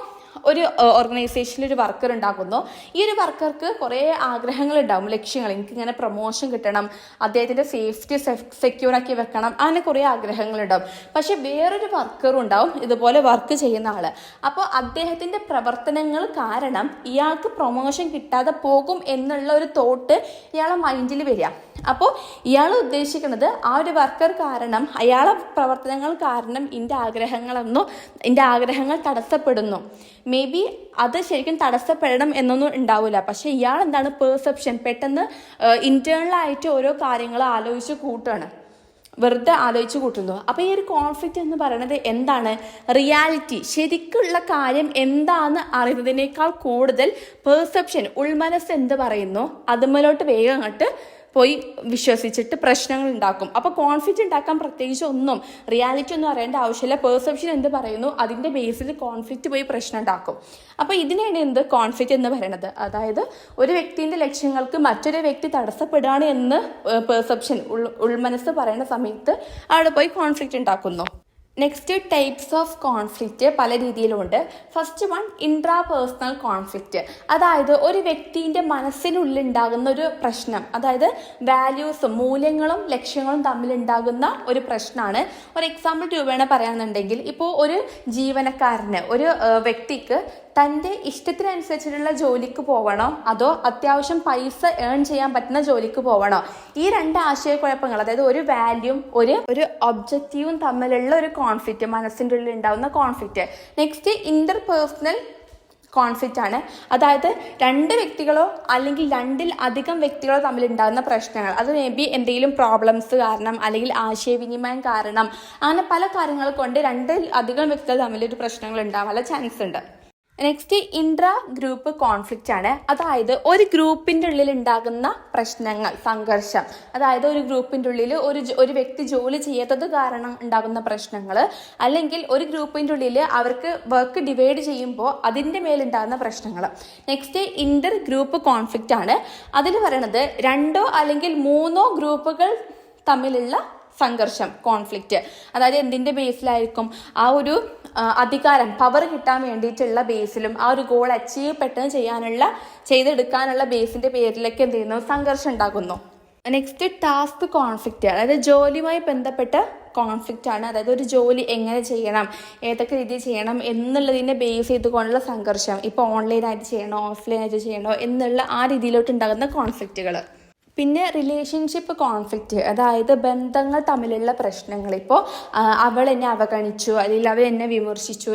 ഒരു ഓർഗനൈസേഷനിൽ ഒരു വർക്കർ ഉണ്ടാക്കുന്നു. ഈ ഒരു വർക്കർക്ക് കുറേ ആഗ്രഹങ്ങളുണ്ടാവും, ലക്ഷ്യങ്ങൾ. എനിക്കിങ്ങനെ പ്രൊമോഷൻ കിട്ടണം, അദ്ദേഹത്തിൻ്റെ സേഫ്റ്റി സെക്യൂർ ആക്കി വെക്കണം, അങ്ങനെ കുറേ ആഗ്രഹങ്ങളുണ്ടാവും. പക്ഷെ വേറൊരു വർക്കറും ഉണ്ടാവും ഇതുപോലെ വർക്ക് ചെയ്യുന്ന ആൾ. അപ്പോൾ അദ്ദേഹത്തിൻ്റെ പ്രവർത്തനങ്ങൾ കാരണം ഇയാൾക്ക് പ്രൊമോഷൻ കിട്ടാതെ പോകും എന്നുള്ള ഒരു തോട്ട് ഇയാളെ മൈൻഡിൽ വരിക. അപ്പോൾ ഇയാൾ ഉദ്ദേശിക്കുന്നത് ആ ഒരു വർക്കർ കാരണം, അയാളെ പ്രവർത്തനങ്ങൾ കാരണം എൻ്റെ ആഗ്രഹങ്ങൾ തടസ്സപ്പെടുന്നു. മേ ബി അത് ശരിക്കും തടസ്സപ്പെടണം എന്നൊന്നും ഉണ്ടാവില്ല. പക്ഷെ ഇയാൾ എന്താണ്, പെർസെപ്ഷൻ, പെട്ടെന്ന് ഇൻറ്റേർണലായിട്ട് ഓരോ കാര്യങ്ങൾ വെറുതെ ആലോചിച്ച് കൂട്ടുന്നു. അപ്പോൾ ഈ ഒരു കോൺഫ്ലിക്റ്റ് എന്ന് പറയുന്നത് എന്താണ്, റിയാലിറ്റി, ശരിക്കുള്ള കാര്യം എന്താണെന്ന് അറിയുന്നതിനേക്കാൾ കൂടുതൽ പെർസെപ്ഷൻ, ഉൾമനസ്സ് എന്ത് പറയുന്നു അതുമേലോട്ട് വേഗം അങ്ങോട്ട് പോയി വിശ്വസിച്ചിട്ട് പ്രശ്നങ്ങൾ ഉണ്ടാക്കും. അപ്പോൾ കോൺഫ്ലിക്റ്റ് ഉണ്ടാക്കാൻ പ്രത്യേകിച്ച് റിയാലിറ്റി ഒന്നും അറിയേണ്ട ആവശ്യമില്ല. പെർസെപ്ഷൻ എന്ത് പറയുന്നു അതിൻ്റെ ബേസിൽ കോൺഫ്ലിക്റ്റ് പോയി പ്രശ്നം ഉണ്ടാക്കും. അപ്പോൾ ഇതിനെയാണ് കോൺഫ്ലിക്റ്റ് എന്ന് പറയുന്നത്. അതായത് ഒരു വ്യക്തിൻ്റെ ലക്ഷ്യങ്ങൾക്ക് മറ്റൊരു വ്യക്തി തടസ്സപ്പെടുകയാണ് എന്ന് പെർസെപ്ഷൻ, ഉൾമനസ്സ് പറയുന്ന സമയത്ത് അവിടെ പോയി കോൺഫ്ലിക്റ്റ് ഉണ്ടാക്കുന്നു. നെക്സ്റ്റ്, ടൈപ്സ് ഓഫ് കോൺഫ്ലിക്റ്റ് പല രീതിയിലുണ്ട്. First one, intrapersonal conflict. അതായത് ഒരു വ്യക്തിൻ്റെ മനസ്സിനുള്ളിലുണ്ടാകുന്ന ഒരു പ്രശ്നം, അതായത് വാല്യൂസും മൂല്യങ്ങളും ലക്ഷ്യങ്ങളും തമ്മിലുണ്ടാകുന്ന ഒരു പ്രശ്നമാണ്. ഒരു എക്സാമ്പിൾ രൂപേണ പറയുകയാണെന്നുണ്ടെങ്കിൽ, ഇപ്പോൾ ഒരു ജീവനക്കാരന്, ഒരു വ്യക്തിക്ക് തൻ്റെ ഇഷ്ടത്തിനനുസരിച്ചിട്ടുള്ള ജോലിക്ക് പോകണോ അതോ അത്യാവശ്യം പൈസ ഏൺ ചെയ്യാൻ പറ്റുന്ന ജോലിക്ക് പോകണോ, ഈ രണ്ട് ആശയക്കുഴപ്പങ്ങൾ, അതായത് ഒരു വാല്യൂം ഒരു ഒബ്ജക്റ്റീവും തമ്മിലുള്ള ഒരു കോൺഫ്ലിക്റ്റ്, മനസ്സിൻ്റെ ഉള്ളിൽ ഉണ്ടാകുന്ന കോൺഫ്ലിക്റ്റ്. നെക്സ്റ്റ്, ഇന്റർപേഴ്സണൽ കോൺഫ്ലിക്റ്റ് ആണ്. അതായത് രണ്ട് വ്യക്തികളോ അല്ലെങ്കിൽ രണ്ടിൽ അധികം വ്യക്തികളോ തമ്മിൽ ഉണ്ടാകുന്ന പ്രശ്നങ്ങൾ. അത് മേ ബി എന്തെങ്കിലും പ്രോബ്ലംസ് കാരണം അല്ലെങ്കിൽ ആശയവിനിമയം കാരണം, അങ്ങനെ പല കാര്യങ്ങൾ കൊണ്ട് രണ്ടിൽ അധികം വ്യക്തികൾ തമ്മിലൊരു പ്രശ്നങ്ങൾ ഉണ്ടാവാനുള്ള ചാൻസ് ഉണ്ട്. നെക്സ്റ്റ്, ഇൻട്രാ ഗ്രൂപ്പ് കോൺഫ്ലിക്റ്റ് ആണ്. അതായത് ഒരു ഗ്രൂപ്പിൻ്റെ ഉള്ളിൽ ഉണ്ടാകുന്ന പ്രശ്നങ്ങൾ, സംഘർഷം. അതായത് ഒരു ഗ്രൂപ്പിൻ്റെ ഉള്ളിൽ ഒരു വ്യക്തി ജോലി ചെയ്യാത്തത് കാരണം ഉണ്ടാകുന്ന പ്രശ്നങ്ങൾ, അല്ലെങ്കിൽ ഒരു ഗ്രൂപ്പിൻ്റെ ഉള്ളിൽ അവർക്ക് വർക്ക് ഡിവൈഡ് ചെയ്യുമ്പോൾ അതിൻ്റെ മേലുണ്ടാകുന്ന പ്രശ്നങ്ങൾ. നെക്സ്റ്റ്, ഇന്റർ ഗ്രൂപ്പ് കോൺഫ്ലിക്റ്റ് ആണ്. അതിൽ പറയണത് രണ്ടോ അല്ലെങ്കിൽ മൂന്നോ ഗ്രൂപ്പുകൾ തമ്മിലുള്ള സംഘർഷം, കോൺഫ്ലിക്റ്റ്. അതായത് എന്തിൻ്റെ ബേസിലായിരിക്കും, ആ ഒരു അധികാരം, പവർ കിട്ടാൻ വേണ്ടിയിട്ടുള്ള ബേസിലും ആ ഒരു ഗോൾ അച്ചീവ് പെട്ടെന്ന് ചെയ്തെടുക്കാനുള്ള ബേസിൻ്റെ പേരിലൊക്കെ എന്ത് ചെയ്യുന്നു, സംഘർഷം ഉണ്ടാകുന്നു. നെക്സ്റ്റ് ടാസ്ക് കോൺഫ്ലിക്റ്റ്, അതായത് ജോലിയുമായി ബന്ധപ്പെട്ട കോൺഫ്ലിക്റ്റ് ആണ്. അതായത് ഒരു ജോലി എങ്ങനെ ചെയ്യണം, ഏതൊക്കെ രീതിയിൽ ചെയ്യണം എന്നുള്ളതിനെ ബേസ് ചെയ്തുകൊണ്ടുള്ള സംഘർഷം. ഇപ്പോൾ ഓൺലൈനായിട്ട് ചെയ്യണോ ഓഫ്ലൈനായിട്ട് ചെയ്യണോ എന്നുള്ള ആ രീതിയിലോട്ട് ഉണ്ടാകുന്ന കോൺഫ്ലിക്റ്റുകൾ. പിന്നെ റിലേഷൻഷിപ്പ് കോൺഫ്ലിക്റ്റ്, അതായത് ബന്ധങ്ങൾ തമ്മിലുള്ള പ്രശ്നങ്ങൾ. ഇപ്പോൾ അവൾ എന്നെ അവഗണിച്ചു അല്ലെങ്കിൽ അവൻ എന്നെ വിമർശിച്ചു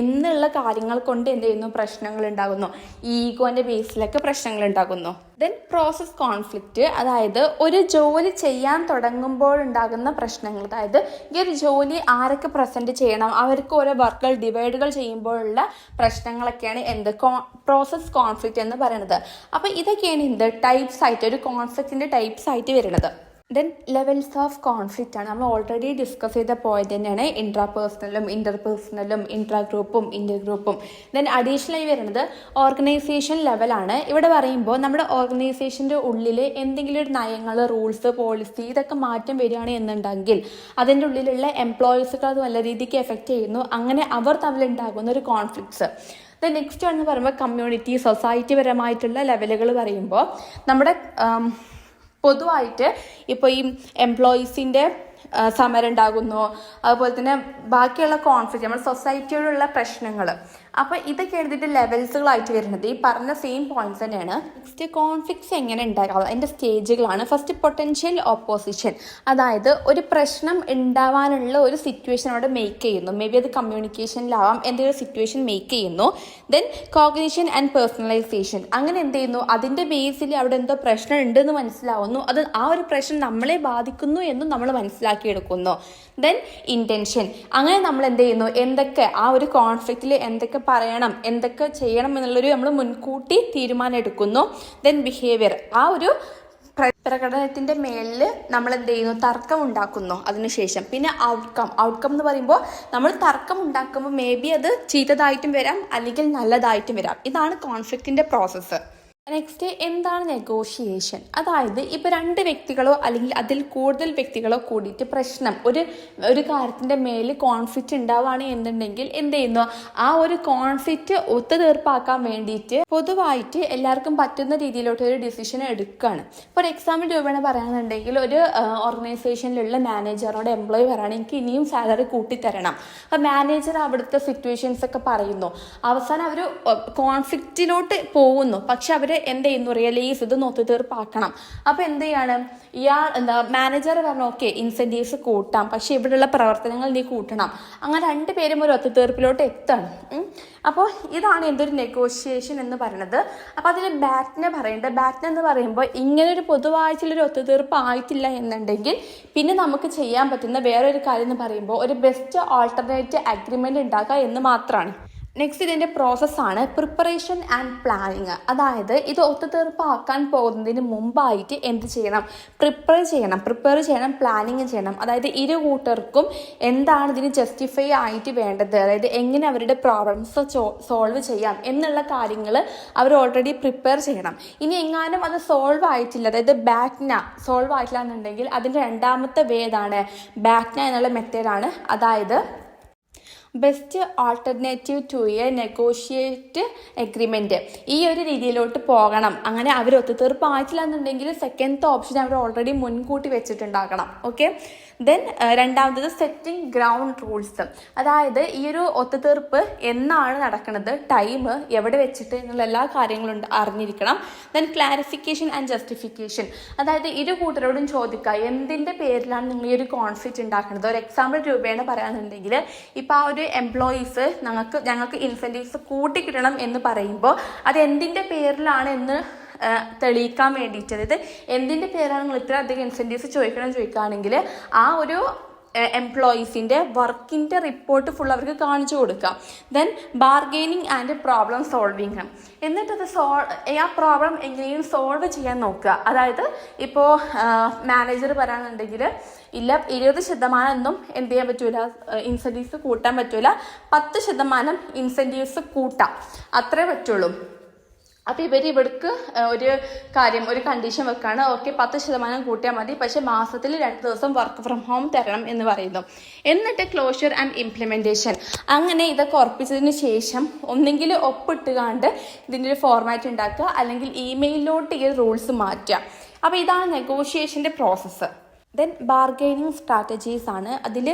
എന്നുള്ള കാര്യങ്ങൾ കൊണ്ട് എന്ത് ചെയ്യുന്നു, പ്രശ്നങ്ങൾ ഉണ്ടാകുന്നു. ഈഗോന്റെ ബേസിലൊക്കെ പ്രശ്നങ്ങൾ ഉണ്ടാകുന്നു. ദെൻ പ്രോസസ് കോൺഫ്ലിക്റ്റ്, അതായത് ഒരു ജോലി ചെയ്യാൻ തുടങ്ങുമ്പോഴുണ്ടാകുന്ന പ്രശ്നങ്ങൾ. അതായത് ഈ ഒരു ജോലി ആരൊക്കെ പ്രസന്റ് ചെയ്യണം, അവർക്ക് ഓരോ വർക്കുകൾ ഡിവൈഡുകൾ ചെയ്യുമ്പോഴുള്ള പ്രശ്നങ്ങളൊക്കെയാണ് പ്രോസസ് കോൺഫ്ലിക്റ്റ് എന്ന് പറയുന്നത്. അപ്പോൾ ഇതൊക്കെയാണ് ടൈപ്സ് ആയിട്ട്, ഒരു കോൺഫ്ലിക്റ്റിന്റെ ടൈപ്സ് ആയിട്ട് വരുന്നത്. ദെൻ ലെവൽസ് ഓഫ് കോൺഫ്ലിക്റ്റ് ആണ്. നമ്മൾ ഓൾറെഡി ഡിസ്കസ് ചെയ്ത പോയിന്റ് തന്നെയാണ് ഇൻട്രാപേഴ്സണലും ഇന്റർപേഴ്സണലും ഇൻട്രാ ഗ്രൂപ്പും ഇന്റർ ഗ്രൂപ്പും. ദെൻ അഡീഷണലായി വരുന്നത് ഓർഗനൈസേഷൻ ലെവലാണ്. ഇവിടെ പറയുമ്പോൾ നമ്മുടെ ഓർഗനൈസേഷൻ്റെ ഉള്ളിൽ എന്തെങ്കിലും ഒരു നയങ്ങൾ, റൂൾസ്, പോളിസി ഇതൊക്കെ മാറ്റം വരികയാണ് എന്നുണ്ടെങ്കിൽ അതിൻ്റെ ഉള്ളിലുള്ള എംപ്ലോയീസുകൾ അത് നല്ല രീതിക്ക് എഫക്റ്റ് ചെയ്യുന്നു. അങ്ങനെ അവർ തമ്മിലുണ്ടാകുന്ന ഒരു കോൺഫ്ലിക്ട്സ്. ദെൻ നെക്സ്റ്റ് എന്ന് പറയുമ്പോൾ കമ്മ്യൂണിറ്റി, സൊസൈറ്റി പരമായിട്ടുള്ള ലെവലുകൾ പറയുമ്പോൾ നമ്മുടെ പൊതുവായിട്ട് ഇപ്പോൾ ഈ എംപ്ലോയീസിൻ്റെ സമരം ഉണ്ടാകുന്നു, അതുപോലെ തന്നെ ബാക്കിയുള്ള കോൺഫ്ലിക്റ്റ്, നമ്മുടെ സൊസൈറ്റിയോടുള്ള പ്രശ്നങ്ങൾ. അപ്പോൾ ഇതൊക്കെ എഴുതിയിട്ട് ലെവൽസുകളായിട്ട് വരുന്നത് ഈ പറഞ്ഞ സെയിം പോയിന്റ്സ് തന്നെയാണ്. നെക്സ്റ്റ് കോൺഫ്ലിക്ട്സ് എങ്ങനെ ഉണ്ടാകാം, അതിൻ്റെ സ്റ്റേജുകളാണ്. ഫസ്റ്റ് പൊട്ടൻഷ്യൽ ഓപ്പോസിഷൻ, അതായത് ഒരു പ്രശ്നം ഉണ്ടാവാനുള്ള ഒരു സിറ്റുവേഷൻ അവിടെ മേക്ക് ചെയ്യുന്നു. മേ ബി അത് കമ്മ്യൂണിക്കേഷനിലാവാം, എന്തെങ്കിലും സിറ്റുവേഷൻ മേക്ക് ചെയ്യുന്നു. ദെൻ കോഗ്നിഷൻ ആൻഡ് പേഴ്സണലൈസേഷൻ, അങ്ങനെ എന്ത് ചെയ്യുന്നു, അതിൻ്റെ ബേസിൽ അവിടെ എന്തോ പ്രശ്നം ഉണ്ടെന്ന് മനസ്സിലാവുന്നു, അത് ആ ഒരു പ്രശ്നം നമ്മളെ ബാധിക്കുന്നു എന്നും നമ്മൾ മനസ്സിലാക്കിയെടുക്കുന്നു. ദെൻ ഇൻറ്റൻഷൻ, അങ്ങനെ നമ്മൾ എന്ത് ചെയ്യുന്നു, എന്തൊക്കെ ആ ഒരു കോൺഫ്ലിക്റ്റിൽ എന്തൊക്കെ പറയണം, എന്തൊക്കെ ചെയ്യണം എന്നുള്ളൊരു നമ്മൾ മുൻകൂട്ടി തീരുമാനം എടുക്കുന്നു. ദെൻ ബിഹേവിയർ, ആ ഒരു പ്രകടനത്തിന്റെ മേലിൽ നമ്മൾ എന്ത് ചെയ്യുന്നു, തർക്കം ഉണ്ടാക്കുന്നു അതിനുശേഷം. പിന്നെ ഔട്ട്കം എന്ന് പറയുമ്പോൾ നമ്മൾ തർക്കം ഉണ്ടാക്കുമ്പോൾ മേ ബി അത് ചീത്തതായിട്ടും വരാം അല്ലെങ്കിൽ നല്ലതായിട്ടും വരാം. ഇതാണ് കോൺഫ്ലിക്റ്റിന്റെ പ്രോസസ്സ്. നെക്സ്റ്റ് എന്താണ് നെഗോഷിയേഷൻ, അതായത് ഇപ്പോൾ രണ്ട് വ്യക്തികളോ അല്ലെങ്കിൽ അതിൽ കൂടുതൽ വ്യക്തികളോ കൂടിയിട്ട് പ്രശ്നം ഒരു കാര്യത്തിൻ്റെ മേൽ കോൺഫ്ലിക്റ്റ് ഉണ്ടാവുകയാണ് എന്നുണ്ടെങ്കിൽ എന്ത് ചെയ്യുന്നു, ആ ഒരു കോൺഫ്ലിക്റ്റ് ഒത്തുതീർപ്പാക്കാൻ വേണ്ടിയിട്ട് പൊതുവായിട്ട് എല്ലാവർക്കും പറ്റുന്ന രീതിയിലോട്ട് ഒരു ഡിസിഷൻ എടുക്കുകയാണ്. ഇപ്പോൾ ഒരു എക്സാമ്പിൾ രൂപേണ പറയുകയാണെന്നുണ്ടെങ്കിൽ ഒരു ഓർഗനൈസേഷനിലുള്ള മാനേജറിനോട് എംപ്ലോയി പറയുകയാണ് എനിക്ക് ഇനിയും സാലറി കൂട്ടിത്തരണം. അപ്പോൾ മാനേജർ അവിടുത്തെ സിറ്റുവേഷൻസ് ഒക്കെ പറയുന്നു. അവസാനം അവർ കോൺഫ്ലിക്റ്റിലോട്ട് പോകുന്നു. പക്ഷെ അവർ എന്ത് ചെയ്യുന്നു, റിയലൈസ് ഇത് ഒത്തുതീർപ്പാക്കണം. അപ്പോൾ എന്ത് ചെയ്യാണ്, മാനേജർ പറഞ്ഞു ഓക്കെ ഇൻസെൻറ്റീവ്സ് കൂട്ടാം, പക്ഷെ ഇവിടെയുള്ള പ്രവർത്തനങ്ങൾ നീ കൂട്ടണം. അങ്ങനെ രണ്ടുപേരും ഒരു ഒത്തുതീർപ്പിലോട്ട് എത്താണ്. അപ്പോൾ ഇതാണ് എന്തൊരു നെഗോഷിയേഷൻ എന്ന് പറയുന്നത്. അപ്പോൾ അതിൽ ബാറ്റൻ എന്ന് പറയുമ്പോൾ ഇങ്ങനൊരു പൊതുവായിട്ടുള്ളൊരു ഒത്തുതീർപ്പ് ആയിട്ടില്ല എന്നുണ്ടെങ്കിൽ പിന്നെ നമുക്ക് ചെയ്യാൻ പറ്റുന്ന വേറൊരു കാര്യം എന്ന് പറയുമ്പോൾ ഒരു ബെസ്റ്റ് ആൾട്ടർനേറ്റ് അഗ്രിമെൻ്റ് ഉണ്ടാക്കുക എന്ന് മാത്രമാണ്. നെക്സ്റ്റ് ഇതിൻ്റെ പ്രോസസ്സാണ് പ്രിപ്പറേഷൻ ആൻഡ് പ്ലാനിങ്. അതായത് ഇത് ഒത്തുതീർപ്പാക്കാൻ പോകുന്നതിന് മുമ്പായിട്ട് എന്ത് ചെയ്യണം, പ്രിപ്പയർ ചെയ്യണം, പ്ലാനിങ് ചെയ്യണം. അതായത് ഇരു കൂട്ടർക്കും എന്താണ് ഇതിന് ജസ്റ്റിഫൈ ആയിട്ട് വേണ്ടത്, അതായത് എങ്ങനെ അവരുടെ പ്രോബ്ലംസ് സോൾവ് ചെയ്യാം എന്നുള്ള കാര്യങ്ങൾ അവർ ഓൾറെഡി പ്രിപ്പയർ ചെയ്യണം. ഇനി എങ്ങാനും അത് സോൾവ് ആയിട്ടില്ല, അതായത് ബാറ്റ്ന സോൾവ് ആയിട്ടില്ല എന്നുണ്ടെങ്കിൽ അതിൻ്റെ രണ്ടാമത്തെ വേ ഏതാണ്, ബാറ്റ്ന എന്നുള്ള മെത്തേഡാണ്. അതായത് best alternative to a negotiate agreement, ഈ ഒരു രീതിയിലോട്ട് പോകണം. അങ്ങനെ അവർ ഒത്തുതീർപ്പായിട്ടില്ല എന്നുണ്ടെങ്കിൽ സെക്കൻഡത്തെ ഓപ്ഷൻ അവർ ഓൾറെഡി മുൻകൂട്ടി വെച്ചിട്ടുണ്ടാകണം. ഓക്കെ. ദെൻ രണ്ടാമത്തത് സെറ്റിംഗ് ഗ്രൗണ്ട് റൂൾസ്, അതായത് ഈ ഒരു ഒത്തുതീർപ്പ് എന്നാണ് നടക്കുന്നത്, ടൈം എവിടെ വെച്ചിട്ട് എന്നുള്ള എല്ലാ കാര്യങ്ങളും അറിഞ്ഞിരിക്കണം. ദെൻ ക്ലാരിഫിക്കേഷൻ ആൻഡ് ജസ്റ്റിഫിക്കേഷൻ, അതായത് ഇരു കൂട്ടരോടും ചോദിക്കുക എന്തിൻ്റെ പേരിലാണ് നിങ്ങൾ ഈ ഒരു കോൺഫ്ലിക്റ്റ് ഉണ്ടാക്കുന്നത്. ഒരു എക്സാമ്പിൾ രൂപേണ പറയാനുണ്ടെങ്കിൽ ഇപ്പോൾ ആ ഒരു എംപ്ലോയീസ് ഞങ്ങൾക്ക് ഇൻസെൻറ്റീവ്സ് കൂട്ടി കിട്ടണം എന്ന് പറയുമ്പോൾ അത് എന്തിൻ്റെ പേരിലാണ് എന്ന് തെളിയിക്കാൻ വേണ്ടിയിട്ട്, അതായത് എന്തിൻ്റെ പേരാണ് നിങ്ങൾ ഇത്ര അധികം ഇൻസെൻറ്റീവ്സ് ചോദിക്കുകയാണെങ്കിൽ ആ ഒരു എംപ്ലോയീസിൻ്റെ വർക്കിൻ്റെ റിപ്പോർട്ട് ഫുൾ അവർക്ക് കാണിച്ചു കൊടുക്കാം. Then bargaining and problem solving, എന്നിട്ടത് ആ പ്രോബ്ലം എങ്ങനെയും സോൾവ് ചെയ്യാൻ നോക്കുക. അതായത് ഇപ്പോൾ മാനേജർ പറയാനുണ്ടെങ്കിൽ ഇല്ല 20% ഒന്നും എന്ത് ചെയ്യാൻ പറ്റൂല, ഇൻസെൻറ്റീവ്സ് കൂട്ടാൻ പറ്റൂല, 10% ഇൻസെൻറ്റീവ്സ് കൂട്ടാം, അത്രേ പറ്റുള്ളൂ. അപ്പോൾ ഇവർക്ക് ഒരു കണ്ടീഷൻ വെക്കാണ്, ഓക്കെ 10% കൂട്ടിയാൽ മതി, പക്ഷേ മാസത്തിൽ 2 ദിവസം വർക്ക് ഫ്രം ഹോം തരണം എന്ന് പറയുന്നു. എന്നിട്ട് ക്ലോഷർ ആൻഡ് ഇംപ്ലിമെൻറ്റേഷൻ, അങ്ങനെ ഇതൊക്കെ ഉറപ്പിച്ചതിന് ശേഷം ഒന്നെങ്കിൽ ഒപ്പിട്ടുകാണ്ട് ഇതിൻ്റെ ഒരു ഫോർമാറ്റ് ഉണ്ടാക്കുക, അല്ലെങ്കിൽ ഇമെയിലിലോട്ട് ഈ റൂൾസ് മാറ്റുക. അപ്പോൾ ഇതാണ് നെഗോഷിയേഷൻ്റെ പ്രോസസ്സ്. ദെൻ ബാർഗെയിനിങ് സ്ട്രാറ്റജീസ് ആണ്. അതിൽ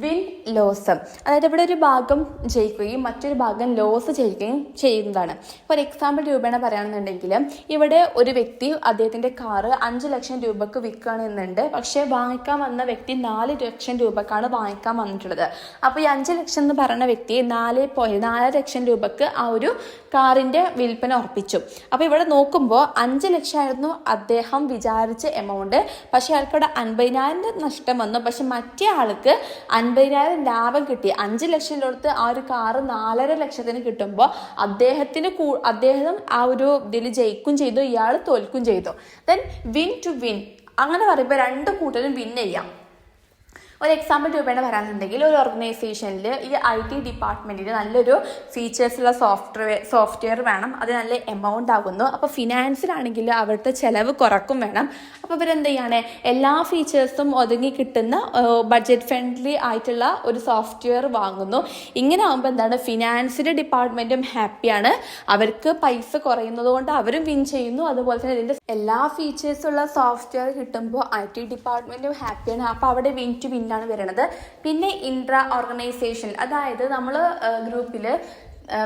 വിൻ ലോസ്, അതായത് ഇവിടെ ഒരു ഭാഗം ജയിക്കുകയും മറ്റൊരു ഭാഗം ലോസ് ചെയ്യുകയും ചെയ്യുന്നതാണ്. ഫോർ എക്സാമ്പിൾ രൂപേണ പറയുകയാണെന്നുണ്ടെങ്കിൽ ഇവിടെ ഒരു വ്യക്തി അദ്ദേഹത്തിൻ്റെ കാറ് 5 ലക്ഷം രൂപക്ക് വിൽക്കുകയാണെന്നുണ്ട്. പക്ഷേ വാങ്ങിക്കാൻ വന്ന വ്യക്തി 4 ലക്ഷം രൂപക്കാണ് വാങ്ങിക്കാൻ വന്നിട്ടുള്ളത്. അപ്പോൾ ഈ 5 ലക്ഷം എന്ന് പറയുന്ന വ്യക്തി 4 ലക്ഷം രൂപക്ക് ആ ഒരു കാറിൻ്റെ വിൽപ്പന ഉറപ്പിച്ചു. അപ്പോൾ ഇവിടെ നോക്കുമ്പോൾ 5 ലക്ഷമായിരുന്നു അദ്ദേഹം വിചാരിച്ച എമൗണ്ട്. പക്ഷേ അയാൾക്കിവിടെ 50,000 നഷ്ടം വന്നു. പക്ഷെ മറ്റേ ആൾക്ക് 50,000 ലാഭം കിട്ടി. 5 ലക്ഷം കൊടുത്ത് ആ ഒരു കാറ് 4.5 ലക്ഷത്തിന് കിട്ടുമ്പോൾ അദ്ദേഹം ആ ഒരു ഇതിൽ ജയിക്കും ചെയ്തു, ഇയാൾ തോൽക്കും ചെയ്തു. ദെൻ വിൻ ടു വിൻ അങ്ങനെ പറയുമ്പോൾ 2 കൂട്ടരും വിൻ ചെയ്യാം. ഒരു എക്സാമ്പിൾ രൂപേണ പറയാനുണ്ടെങ്കിൽ ഒരു ഓർഗനൈസേഷനിൽ ഈ IT ഡിപ്പാർട്ട്മെൻറ്റിൽ നല്ലൊരു ഫീച്ചേഴ്സുള്ള സോഫ്റ്റ്വെയർ വേണം. അത് നല്ല എമൗണ്ട് ആകുന്നു. അപ്പോൾ ഫിനാൻസിലാണെങ്കിൽ അവിടുത്തെ ചിലവ് കുറക്കും വേണം. അപ്പോൾ ഇവരെന്ത് ചെയ്യാണ്, എല്ലാ ഫീച്ചേഴ്സും ഒതുങ്ങി കിട്ടുന്ന ബഡ്ജറ്റ് ഫ്രണ്ട്ലി ആയിട്ടുള്ള ഒരു സോഫ്റ്റ്വെയർ വാങ്ങുന്നു. ഇങ്ങനെ ആകുമ്പോൾ എന്താണ്, ഫിനാൻസിൻ്റെ ഡിപ്പാർട്ട്മെൻറ്റും ഹാപ്പിയാണ്, അവർക്ക് പൈസ കുറയുന്നത് കൊണ്ട് അവരും വിൻ ചെയ്യുന്നു. അതുപോലെ തന്നെ ഇതിൻ്റെ എല്ലാ ഫീച്ചേഴ്സുള്ള സോഫ്റ്റ്വെയർ കിട്ടുമ്പോൾ IT ഡിപ്പാർട്ട്മെൻറ്റും ഹാപ്പിയാണ്. അപ്പോൾ അവിടെ വിൻ ടു വിൻ ആണ് വരുന്നത്. പിന്നെ ഇൻട്രാ ഓർഗനൈസേഷൻ, അതായത് നമ്മൾ ഗ്രൂപ്പിൽ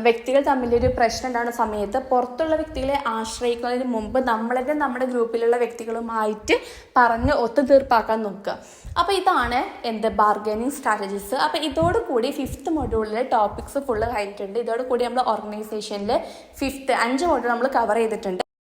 വ്യക്തികൾ തമ്മിലൊരു പ്രശ്നം ഉണ്ടാകുന്ന സമയത്ത് പുറത്തുള്ള വ്യക്തികളെ ആശ്രയിക്കുന്നതിന് മുമ്പ് നമ്മളെ നമ്മുടെ ഗ്രൂപ്പിലുള്ള വ്യക്തികളുമായിട്ട് പറഞ്ഞ് ഒത്തുതീർപ്പാക്കാൻ നോക്കുക. അപ്പോൾ ഇതാണ് ബാർഗൈനിങ് സ്ട്രാറ്റജീസ്. അപ്പോൾ ഇതോടുകൂടി 5th മൊഡ്യൂളിലെ ടോപ്പിക്സ് ഫുള്ള് കഴിഞ്ഞിട്ടുണ്ട്. ഇതോടുകൂടി നമ്മൾ ഓർഗനൈസേഷനിൽ 5 മൊഡ്യൂൾ നമ്മൾ കവർ ചെയ്തിട്ടുണ്ട്.